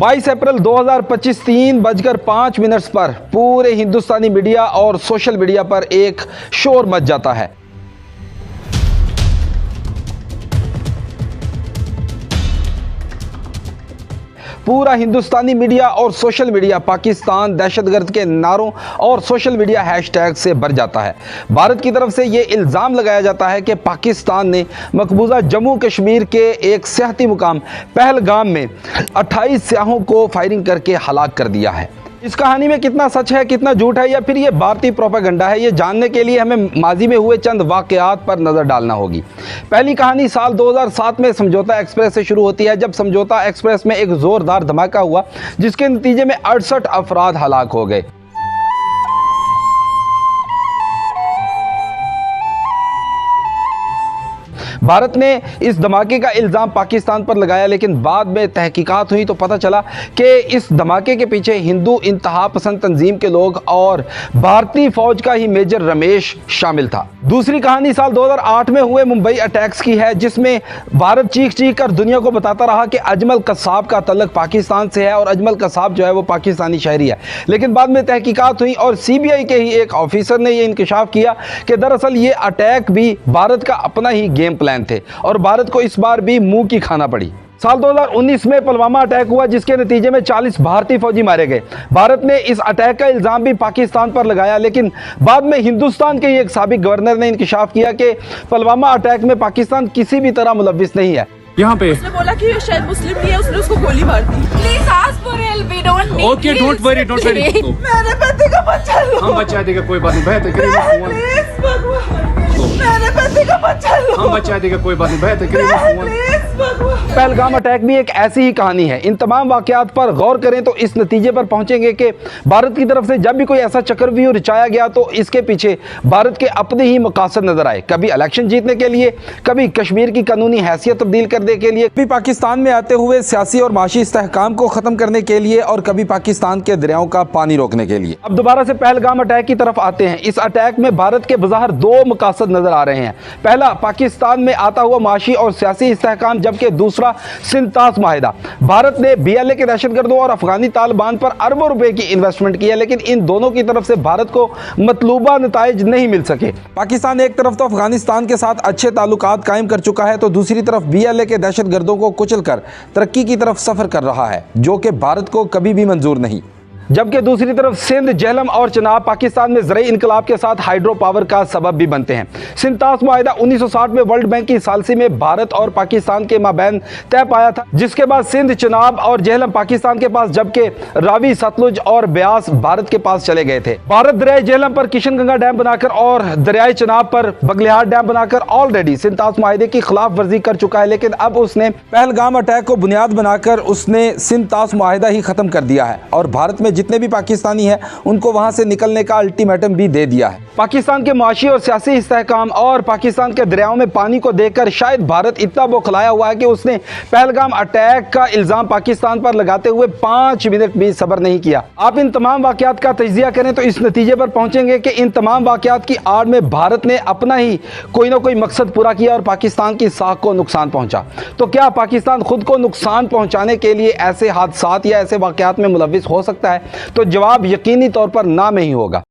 22 अप्रैल 2025 3:05 पर पूरे हिंदुस्तानी मीडिया और सोशल मीडिया पर एक शोर मच जाता है। पूरा हिंदुस्तानी मीडिया और सोशल मीडिया पाकिस्तान दहशतगर्द के नारों और सोशल मीडिया हैशटैग से भर जाता है। भारत की तरफ से ये इल्ज़ाम लगाया जाता है कि पाकिस्तान ने मकबूजा जम्मू कश्मीर के एक सियाहती मुकाम पहलगाम में 28 सियाहों को फायरिंग करके हलाक कर दिया है। इस कहानी में कितना सच है, कितना झूठ है, या फिर ये भारतीय प्रोपेगेंडा है, ये जानने के लिए हमें माजी में हुए चंद वाकयात पर नजर डालना होगी। पहली कहानी साल 2007 में समझौता एक्सप्रेस से शुरू होती है, जब समझौता एक्सप्रेस में एक जोरदार धमाका हुआ जिसके नतीजे में 68 अफराद हलाक हो गए। भारत ने इस धमाके का इल्ज़ाम पाकिस्तान पर लगाया, लेकिन बाद में तहकीकात हुई तो पता चला कि इस धमाके के पीछे हिंदू इंतहा पसंद तंजीम के लोग और भारतीय फौज का ही मेजर रमेश शामिल था। दूसरी कहानी साल 2008 में हुए मुंबई अटैक्स की है, जिसमें भारत चीख चीख कर दुनिया को बताता रहा कि अजमल कसाब का तल्लक पाकिस्तान से है और अजमल कसाब जो है वो पाकिस्तानी शहरी है। लेकिन बाद में तहकीकात हुई और CBI के ही एक ऑफिसर ने यह इंकशाफ किया कि दरअसल ये अटैक भी भारत का अपना ही गेम प्लान थे और भारत को इस बार भी मुंह की खाना पड़ी। साल 2019 में पुलवामा अटैक हुआ जिसके नतीजे में 40 भारतीय फौजी मारे गए। भारत ने इस अटैक का इल्जाम भी पाकिस्तान पर लगाया, लेकिन बाद में हिंदुस्तान के एक साबिक गवर्नर ने इंकशाफ किया कि पुलवामा अटैक में पाकिस्तान किसी भी तरह मुलव्विस नहीं है। यहाँ पे उसने बोला कि शायद मुस्लिम नहीं है, उसने उसको गोली मार दी। Please ask for help, we don't need. Okay, don't worry, don't worry. मेरे पति का बच्चा लो। हम बचा देगा, कोई बात नहीं। बेहतर प्लीज भगवान, मेरे पति का बच्चा लो। हम बचा देगा, कोई बात नहीं। बेहतर प्लीज भगवान। पहलगाम अटैक भी एक ऐसी ही कहानी है। इन तमाम वाकयात पर गौर करें तो इस नतीजे पर पहुंचेंगे कि भारत की तरफ से जब भी कोई ऐसा चक्रव्यूह रचाया गया तो इसके पीछे भारत के अपने ही मकासद नजर आए। कभी इलेक्शन जीतने के लिए, कभी कश्मीर की कानूनी हैसियत तब्दील करने के लिए, कभी पाकिस्तान में आते हुए सियासी और माशी इस्तेहकाम को खत्म करने के लिए और कभी पाकिस्तान के दरियाओं का पानी रोकने के लिए। अब दोबारा से पहलगाम अटैक की तरफ आते हैं। इस अटैक में भारत के बज़ाहिर दो मकासद नजर आ रहे हैं। पहला, पाकिस्तान में आता हुआ माशी और सियासी इस्तेहकाम, जबकि दूसरा सिंतास माहिदा। भारत ने BLA के दहशतगर्दों और अफगानी तालिबान पर अरबों रुपए की इन्वेस्टमेंट की है, लेकिन इन दोनों की तरफ से भारत को मतलूबा नताइज नहीं मिल सके। पाकिस्तान एक तरफ तो अफगानिस्तान के साथ अच्छे ताल्लुकात कायम कर चुका है, तो दूसरी तरफ BLA के दहशतगर्दों को कुचलकर तरक्की की तरफ सफर कर रहा है, जो कि भारत को कभी भी मंजूर नहीं। जबकि दूसरी तरफ सिंध, झेलम और चनाब पाकिस्तान में ज़रई इनकलाब के साथ हाइड्रो पावर का सबब भी बनते हैं। सिंतास मुआहिदा 1960 में वर्ल्ड बैंक की सालसी में भारत और पाकिस्तान के माबैन तय पाया था, जिसके बाद सिंध, चनाब और झेलम पाकिस्तान के पास, जबकि रावी, सतलुज और ब्यास भारत के पास चले गए थे। भारत दरियाई झेलम पर किशनगंगा डैम बनाकर और दरियाई चनाब पर बगलिहार डैम बनाकर ऑलरेडी सिंतास मुआहिदे की खिलाफ वर्जी कर चुका है, लेकिन अब उसने पहलगाम अटैक को बुनियाद बनाकर उसने सिंतास मुआहिदा ही खत्म कर दिया है और भारत में जितने भी पाकिस्तानी हैं उनको वहां से निकलने का अल्टीमेटम भी दे दिया है। पाकिस्तान के माशी और सियासी इस्तेहकाम और पाकिस्तान के दरियाओं में पानी को देखकर शायद भारत इतना बौखलाया हुआ है कि उसने पहलगाम अटैक का इल्जाम पाकिस्तान पर लगाते हुए 5 मिनट भी सब्र नहीं किया। आप इन तमाम वाकयात का तजिया करें तो इस नतीजे पर पहुंचेंगे कि इन तमाम वाकयात की आड़ में भारत ने अपना ही कोई ना कोई मकसद पूरा किया और पाकिस्तान की साख को नुकसान पहुंचा। तो क्या पाकिस्तान खुद को नुकसान पहुंचाने के लिए ऐसे हादसात या ऐसे वाकयात में मुलव्विस हो सकता है? तो जवाब यकीनी तौर पर ना में ही होगा।